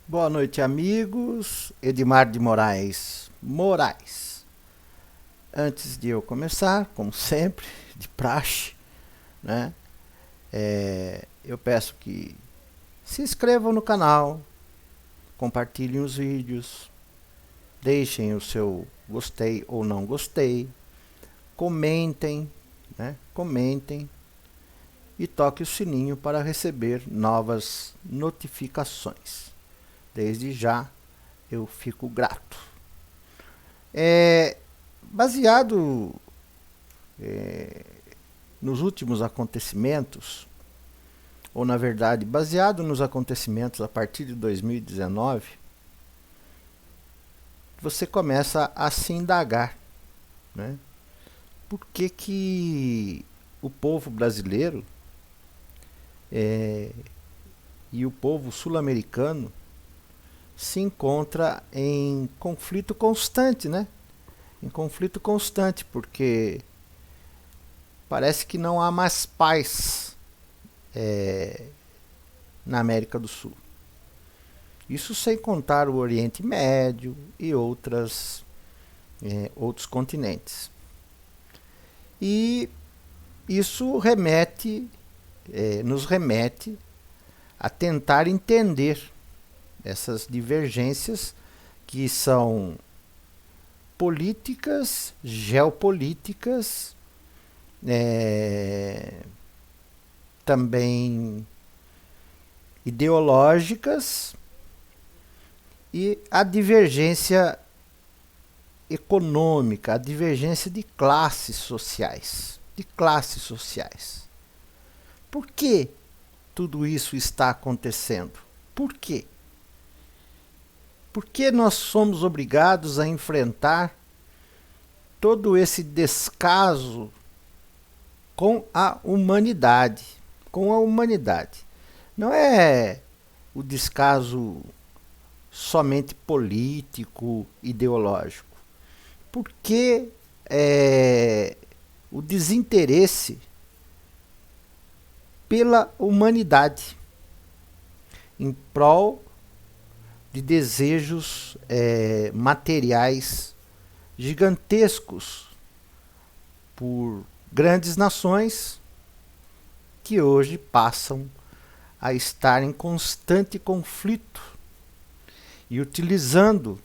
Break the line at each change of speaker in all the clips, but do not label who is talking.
Boa noite, amigos. Edmar de Moraes. Antes de eu começar, como sempre, de praxe, né? Eu peço que se inscrevam no canal, compartilhem os vídeos, deixem o seu gostei ou não gostei, comentem, né? Comentem e toque o sininho para receber novas notificações. Desde já eu fico grato. É, baseado nos últimos acontecimentos, ou na verdade, baseado nos acontecimentos a partir de 2019, você começa a se indagar, né? Por que o povo brasileiro e o povo sul-americano se encontra em conflito constante, né? Em conflito constante, porque parece que não há mais paz na América do Sul. Isso sem contar o Oriente Médio e outros continentes. E isso nos remete a tentar entender essas divergências que são políticas, geopolíticas, também ideológicas e a divergência econômica, a divergência de classes sociais, Por que tudo isso está acontecendo? Por quê? Por que nós somos obrigados a enfrentar todo esse descaso com a humanidade? Com a humanidade. Não é o descaso somente político, ideológico. Por que o desinteresse pela humanidade em prol de desejos materiais gigantescos por grandes nações que hoje passam a estar em constante conflito e utilizando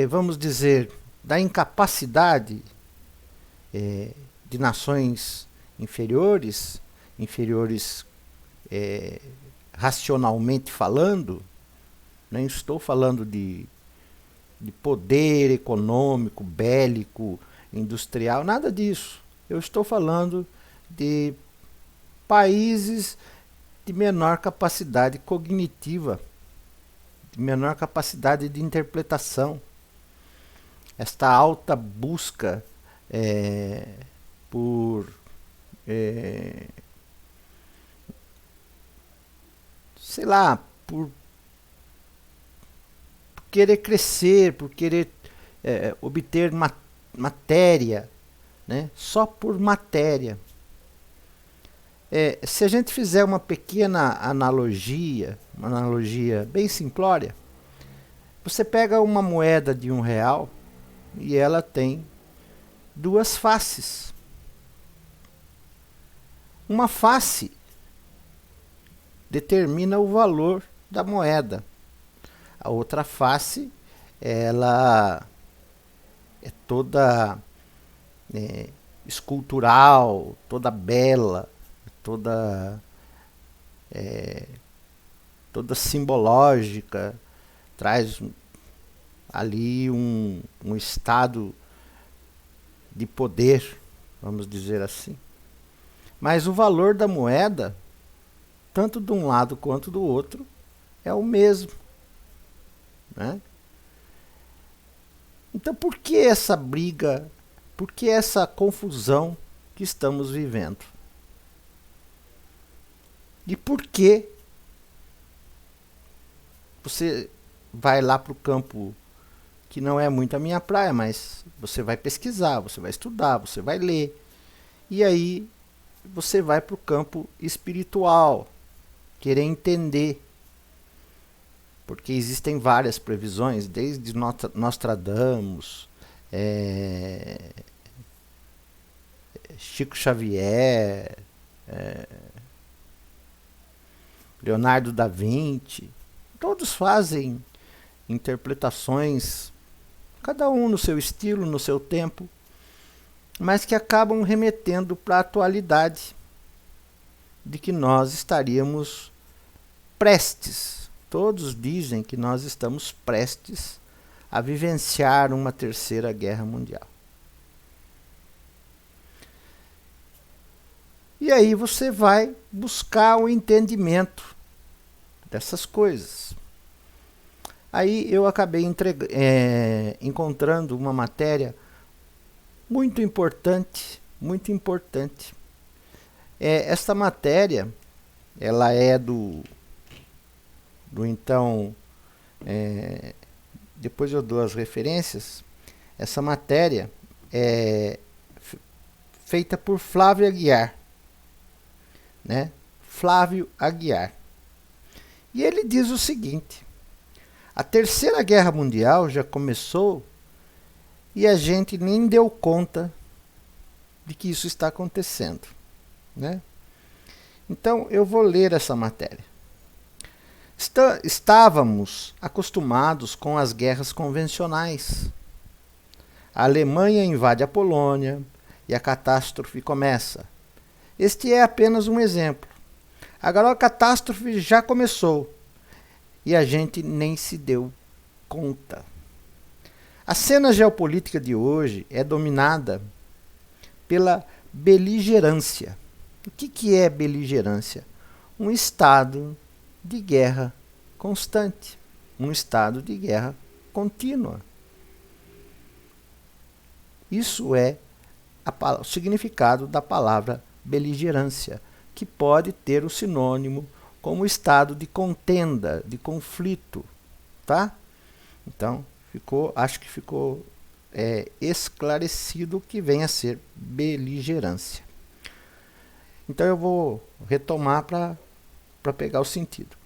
vamos dizer, da incapacidade de nações inferiores racionalmente falando, não estou falando de poder econômico, bélico, industrial, nada disso. Eu estou falando de países de menor capacidade cognitiva, de menor capacidade de interpretação. Esta alta busca por sei lá, por querer crescer, por querer obter matéria, né? Só por matéria. Se a gente fizer uma pequena analogia, uma analogia bem simplória, você pega uma moeda de R$ 1 e ela tem duas faces. Uma face determina o valor da moeda. A outra face, ela é toda escultural, toda bela, toda simbológica, traz ali um estado de poder, vamos dizer assim. Mas o valor da moeda, tanto de um lado quanto do outro, é o mesmo, né? Então por que essa briga, por que essa confusão que estamos vivendo? E por que você vai lá para o campo, que não é muito a minha praia, mas você vai pesquisar, você vai estudar, você vai ler, e aí você vai para o campo espiritual, querer entender, porque existem várias previsões, desde Nostradamus, Chico Xavier, Leonardo da Vinci, todos fazem interpretações, cada um no seu estilo, no seu tempo, mas que acabam remetendo para a atualidade de que nós estaríamos prestes, todos dizem que nós estamos prestes a vivenciar uma terceira guerra mundial. E aí você vai buscar o entendimento dessas coisas. Aí eu acabei encontrando uma matéria muito importante, muito importante. Esta matéria, ela é do então, depois eu dou as referências. Essa matéria é feita por Flávio Aguiar, né? Flávio Aguiar. E ele diz o seguinte: a Terceira Guerra Mundial já começou e a gente nem deu conta de que isso está acontecendo, né? Então eu vou ler essa matéria. Estávamos acostumados com as guerras convencionais. A Alemanha invade a Polônia e a catástrofe começa. Este é apenas um exemplo. Agora a catástrofe já começou e a gente nem se deu conta. A cena geopolítica de hoje é dominada pela beligerância. O que é beligerância? Um estado de guerra constante, um estado de guerra contínua. Isso é o significado da palavra beligerância, que pode ter o sinônimo como estado de contenda, de conflito, tá? Então, acho que ficou esclarecido o que vem a ser beligerância. Então eu vou retomar para pegar o sentido.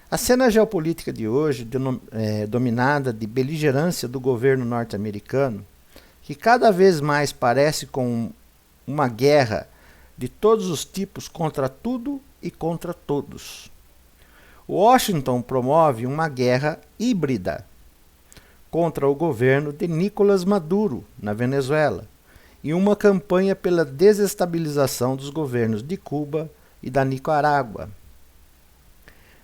A cena geopolítica de hoje, dominada de beligerância do governo norte-americano, que cada vez mais parece com uma guerra de todos os tipos contra tudo e contra todos. Washington promove uma guerra híbrida contra o governo de Nicolás Maduro, na Venezuela, e uma campanha pela desestabilização dos governos de Cuba e da Nicarágua.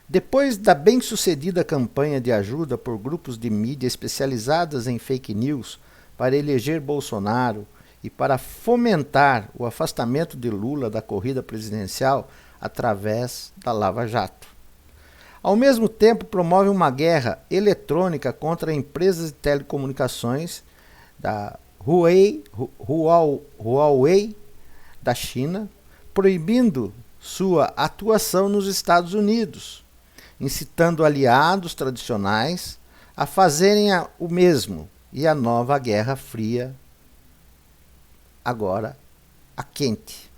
Depois da bem-sucedida campanha de ajuda por grupos de mídia especializadas em fake news para eleger Bolsonaro e para fomentar o afastamento de Lula da corrida presidencial através da Lava Jato. Ao mesmo tempo, promove uma guerra eletrônica contra empresas de telecomunicações da Huawei da China, proibindo sua atuação nos Estados Unidos, incitando aliados tradicionais a fazerem o mesmo, e a nova Guerra Fria agora a quente.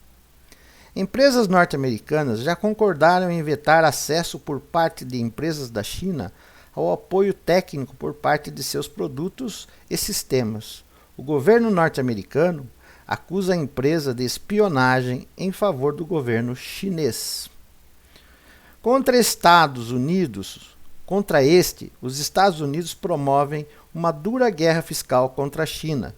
Empresas norte-americanas já concordaram em vetar acesso por parte de empresas da China ao apoio técnico por parte de seus produtos e sistemas. O governo norte-americano acusa a empresa de espionagem em favor do governo chinês. Contra os Estados Unidos promovem uma dura guerra fiscal contra a China,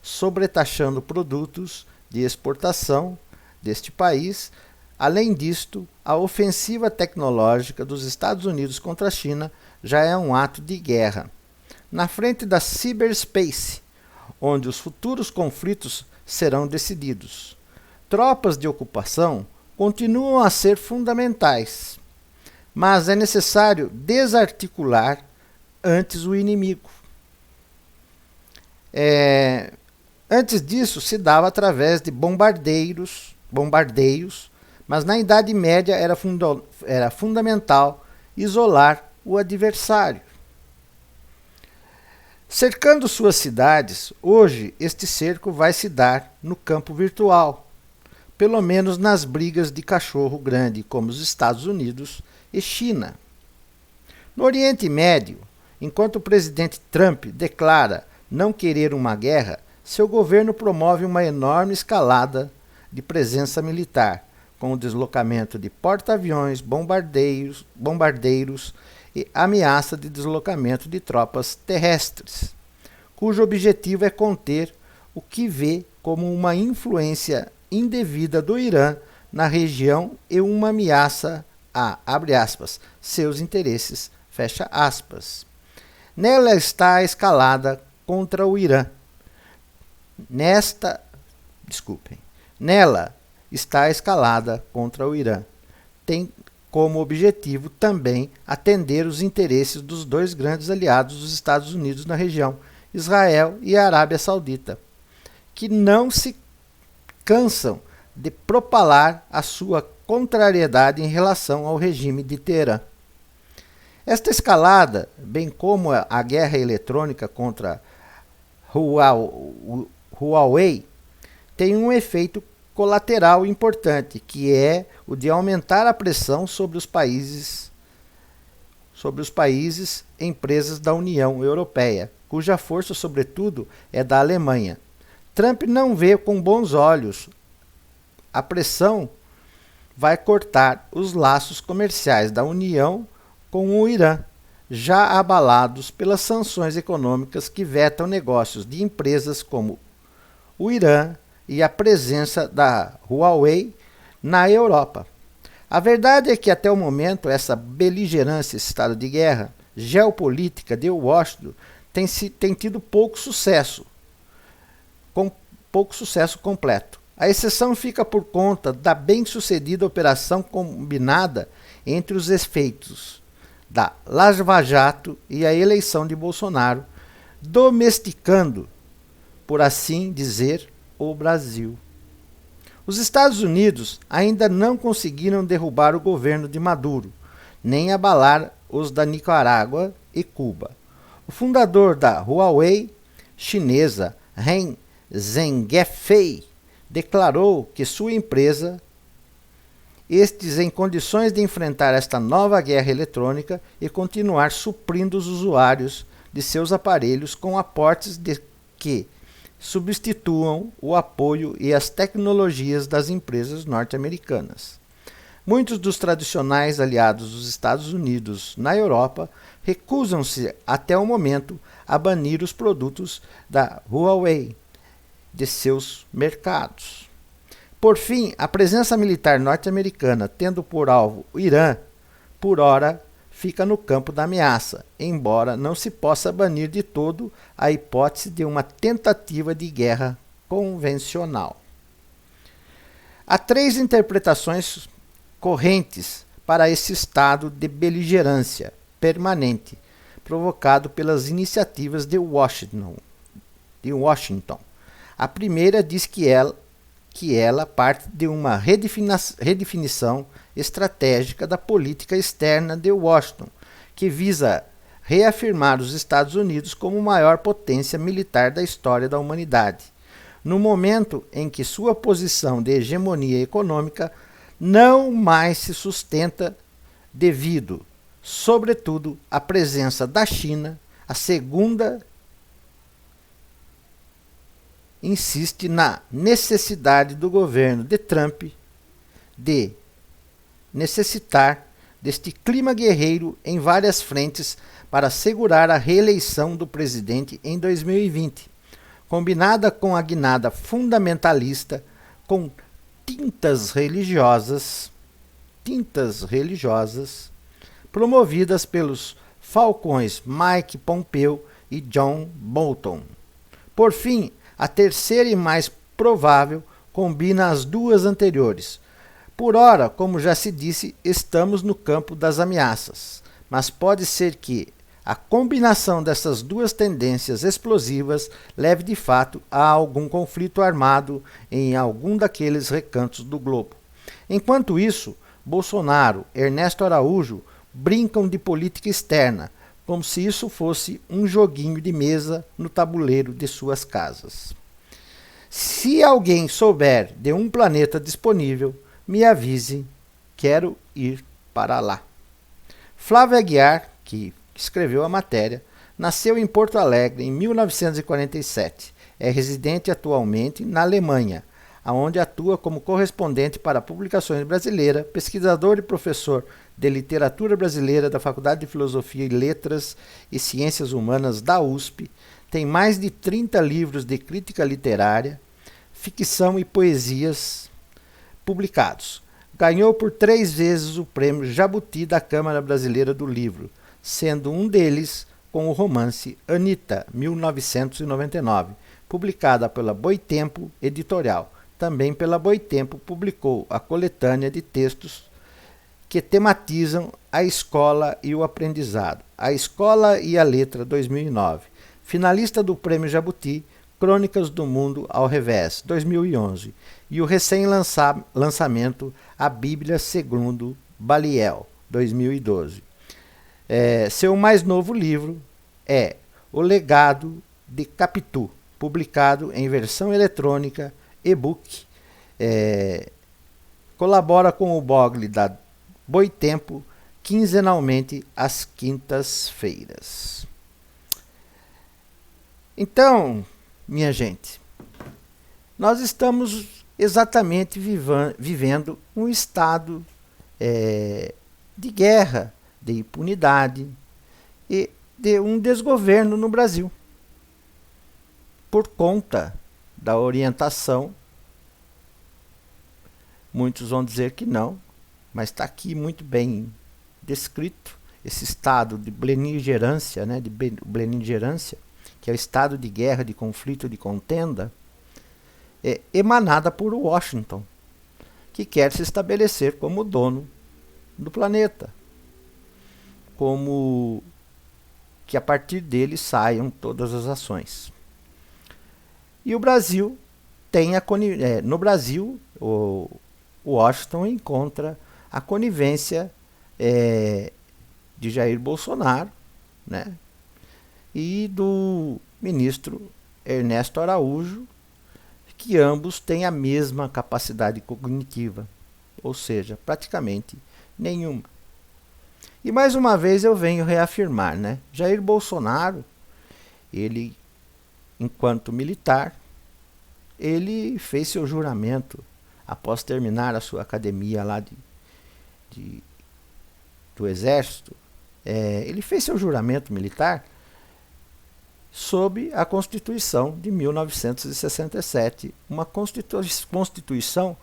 sobretaxando produtos de exportação deste país. Além disto, a ofensiva tecnológica dos Estados Unidos contra a China já é um ato de guerra. Na frente da cyberspace, onde os futuros conflitos serão decididos, tropas de ocupação continuam a ser fundamentais, mas é necessário desarticular antes o inimigo. Antes disso se dava através de bombardeios, mas na Idade Média era fundamental isolar o adversário. Cercando suas cidades, hoje este cerco vai se dar no campo virtual. pelo menos nas brigas de cachorro grande como os Estados Unidos e China. No Oriente Médio, enquanto o presidente Trump declara não querer uma guerra, seu governo promove uma enorme escalada de presença militar, com o deslocamento de porta-aviões, bombardeiros e ameaça de deslocamento de tropas terrestres, cujo objetivo é conter o que vê como uma influência indevida do Irã na região e uma ameaça a, abre aspas, seus interesses, fecha aspas. Nela está a escalada contra o Irã. Nela está a escalada contra o Irã. Tem como objetivo também atender os interesses dos dois grandes aliados dos Estados Unidos na região, Israel e a Arábia Saudita, que não se cansam de propalar a sua contrariedade em relação ao regime de Teherã. Esta escalada, bem como a guerra eletrônica contra Huawei, tem um efeito colateral importante, que é o de aumentar a pressão sobre os países empresas da União Europeia, cuja força, sobretudo, é da Alemanha. Trump não vê com bons olhos a pressão vai cortar os laços comerciais da União com o Irã, já abalados pelas sanções econômicas que vetam negócios de empresas como o Irã e a presença da Huawei na Europa. A verdade é que até o momento essa beligerância, esse estado de guerra geopolítica de Washington tem tido pouco sucesso completo. A exceção fica por conta da bem-sucedida operação combinada entre os efeitos da Lava Jato e a eleição de Bolsonaro, domesticando, por assim dizer, o Brasil. Os Estados Unidos ainda não conseguiram derrubar o governo de Maduro, nem abalar os da Nicarágua e Cuba. O fundador da Huawei chinesa, Ren Zhengfei, declarou que sua empresa estes em condições de enfrentar esta nova guerra eletrônica e continuar suprindo os usuários de seus aparelhos com aportes que substituam o apoio e as tecnologias das empresas norte-americanas. Muitos dos tradicionais aliados dos Estados Unidos na Europa recusam-se até o momento a banir os produtos da Huawei de seus mercados. Por fim, a presença militar norte-americana, tendo por alvo o Irã, por ora fica no campo da ameaça, embora não se possa banir de todo a hipótese de uma tentativa de guerra convencional. Há três interpretações correntes para esse estado de beligerância permanente provocado pelas iniciativas de Washington. A primeira diz que ela parte de uma redefinição estratégica da política externa de Washington, que visa reafirmar os Estados Unidos como maior potência militar da história da humanidade, no momento em que sua posição de hegemonia econômica não mais se sustenta devido, sobretudo, à presença da China. A segunda insiste na necessidade do governo de Trump de necessitar deste clima guerreiro em várias frentes para assegurar a reeleição do presidente em 2020, combinada com a guinada fundamentalista com tintas religiosas promovidas pelos falcões Mike Pompeo e John Bolton. Por fim, a terceira e mais provável combina as duas anteriores. Por ora, como já se disse, estamos no campo das ameaças, mas pode ser que a combinação dessas duas tendências explosivas leve de fato a algum conflito armado em algum daqueles recantos do globo. Enquanto isso, Bolsonaro e Ernesto Araújo brincam de política externa, como se isso fosse um joguinho de mesa no tabuleiro de suas casas. Se alguém souber de um planeta disponível, me avise, quero ir para lá. Flávio Aguiar, que escreveu a matéria, nasceu em Porto Alegre em 1947. É residente atualmente na Alemanha, onde atua como correspondente para publicações brasileiras, pesquisador e professor de literatura brasileira da Faculdade de Filosofia e Letras e Ciências Humanas da USP. Tem mais de 30 livros de crítica literária, ficção e poesias publicados. Ganhou por 3 vezes o prêmio Jabuti da Câmara Brasileira do Livro, sendo um deles com o romance Anita, 1999, publicada pela Boitempo Editorial. Também pela Boitempo publicou a coletânea de textos que tematizam a escola e o aprendizado, A Escola e a Letra 2009, finalista do Prêmio Jabuti, Crônicas do Mundo ao Revés, 2011, e o recém-lançamento A Bíblia segundo Baliel, 2012. Seu mais novo livro é O Legado de Capitu, publicado em versão eletrônica, e-book. Colabora com o blog da Boitempo quinzenalmente às quintas-feiras. Então, minha gente, nós estamos exatamente vivendo um estado de guerra, de impunidade e de um desgoverno no Brasil, por conta da orientação. Muitos vão dizer que não, mas está aqui muito bem descrito esse estado de beligerância, que é o estado de guerra, de conflito, de contenda, emanada por Washington, que quer se estabelecer como dono do planeta, como que a partir dele saiam todas as ações. E o Brasil tem no Brasil, o Washington encontra a conivência de Jair Bolsonaro, né, e do ministro Ernesto Araújo, que ambos têm a mesma capacidade cognitiva, ou seja, praticamente nenhuma. E mais uma vez eu venho reafirmar, né? Jair Bolsonaro, ele, enquanto militar, ele fez seu juramento após terminar a sua academia lá do Exército. Ele fez seu juramento militar sob a Constituição de 1967, uma Constituição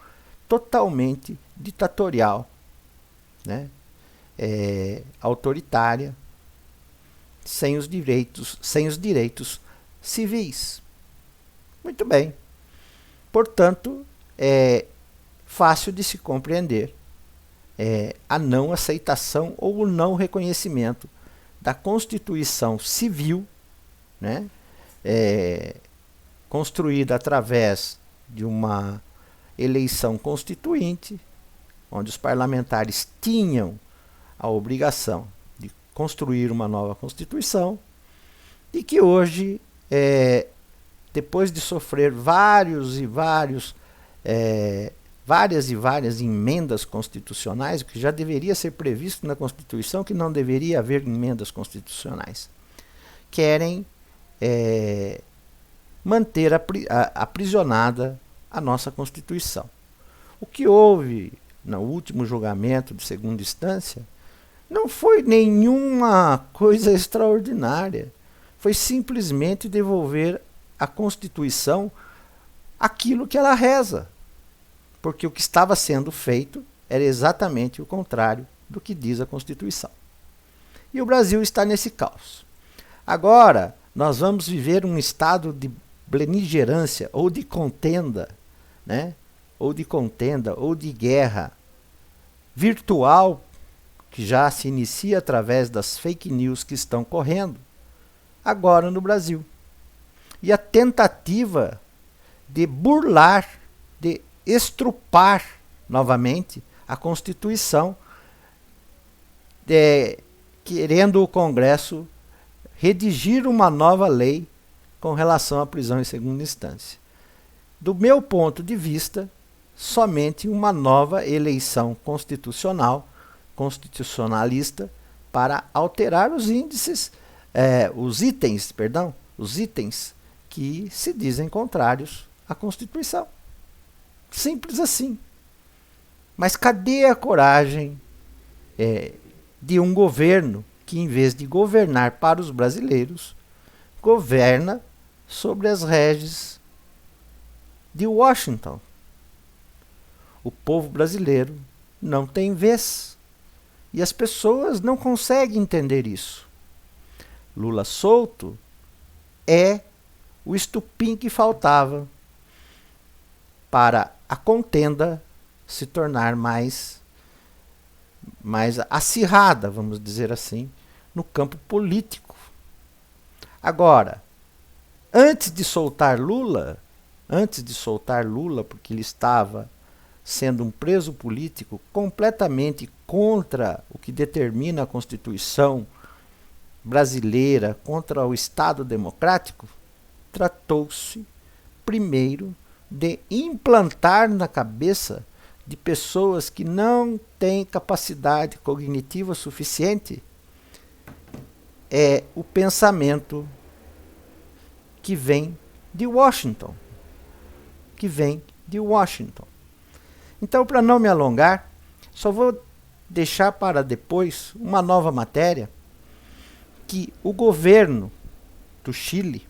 totalmente ditatorial, né? Autoritária, sem os direitos civis. Muito bem. Portanto, é fácil de se compreender a não aceitação ou o não reconhecimento da Constituição Civil, né, construída através de uma eleição constituinte, onde os parlamentares tinham a obrigação de construir uma nova Constituição, e que hoje, depois de sofrer várias emendas constitucionais, o que já deveria ser previsto na Constituição, que não deveria haver emendas constitucionais, querem manter aprisionada a nossa Constituição. O que houve no último julgamento de segunda instância não foi nenhuma coisa extraordinária, foi simplesmente devolver à Constituição aquilo que ela reza, porque o que estava sendo feito era exatamente o contrário do que diz a Constituição. E o Brasil está nesse caos. Agora, nós vamos viver um estado de beligerância ou de contenda, né? Ou de guerra virtual, que já se inicia através das fake news que estão correndo agora no Brasil. E a tentativa de burlar, de estrupar novamente a Constituição, querendo o Congresso redigir uma nova lei com relação à prisão em segunda instância. do meu ponto de vista, somente uma nova eleição constitucionalista para alterar os itens que se dizem contrários à Constituição. Simples assim. Mas cadê a coragem de um governo que, em vez de governar para os brasileiros, governa sobre as redes de Washington? O povo brasileiro não tem vez. E as pessoas não conseguem entender isso. Lula solto é o estupim que faltava para a contenda se tornar mais acirrada, vamos dizer assim, no campo político. Agora, antes de soltar Lula, porque ele estava sendo um preso político completamente contra o que determina a Constituição brasileira, contra o Estado democrático, tratou-se primeiro de implantar na cabeça de pessoas que não têm capacidade cognitiva suficiente o pensamento que vem de Washington. Então, para não me alongar, só vou deixar para depois uma nova matéria que o governo do Chile,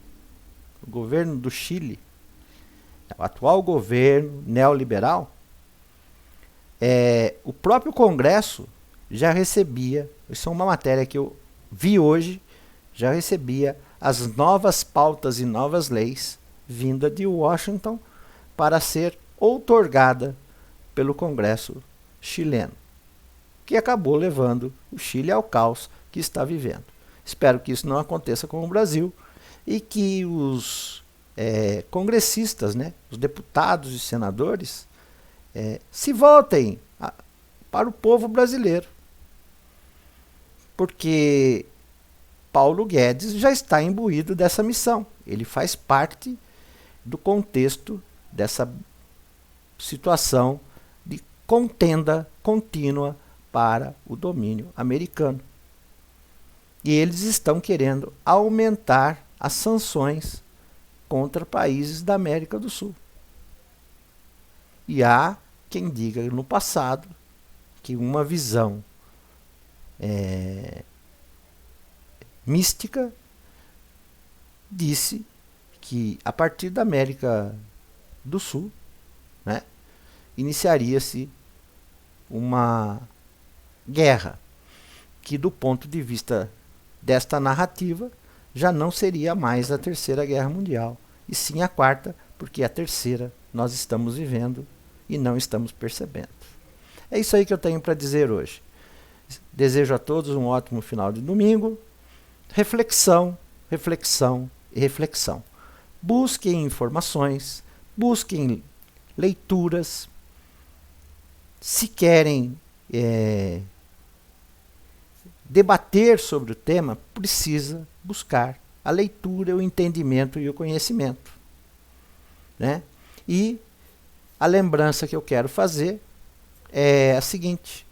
o atual governo neoliberal, o próprio Congresso já recebia, isso é uma matéria que eu vi hoje, já recebia as novas pautas e novas leis vinda de Washington para ser outorgada pelo Congresso chileno, que acabou levando o Chile ao caos que está vivendo. Espero que isso não aconteça com o Brasil e que os congressistas, os deputados e senadores, se voltem para o povo brasileiro. Porque Paulo Guedes já está imbuído dessa missão. Ele faz parte do contexto dessa situação de contenda contínua para o domínio americano. E eles estão querendo aumentar as sanções contra países da América do Sul. E há quem diga no passado que uma visão mística disse que a partir da América do Sul, iniciaria-se uma guerra que, do ponto de vista desta narrativa, já não seria mais a Terceira Guerra Mundial, e sim a quarta, porque a terceira nós estamos vivendo e não estamos percebendo. É isso aí que eu tenho para dizer hoje. Desejo a todos um ótimo final de domingo. Reflexão, reflexão e reflexão. Busquem informações, busquem leituras. Se querem debater sobre o tema, precisa buscar a leitura, o entendimento e o conhecimento. E a lembrança que eu quero fazer é a seguinte: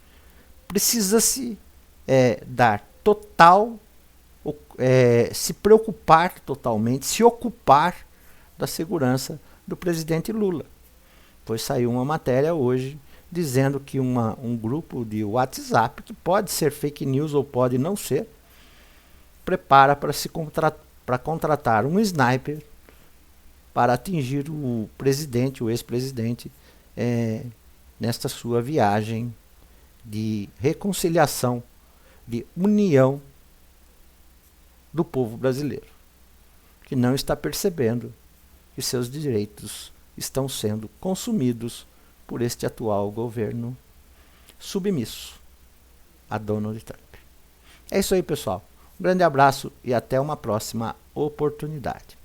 precisa-se dar total, se preocupar totalmente, se ocupar da segurança do presidente Lula. Pois saiu uma matéria hoje dizendo que um grupo de WhatsApp, que pode ser fake news ou pode não ser, prepara para contratar um sniper para atingir o presidente, o ex-presidente, nesta sua viagem de reconciliação, de união do povo brasileiro, que não está percebendo que seus direitos estão sendo consumidos por este atual governo submisso a Donald Trump. É isso aí, pessoal. Um grande abraço e até uma próxima oportunidade.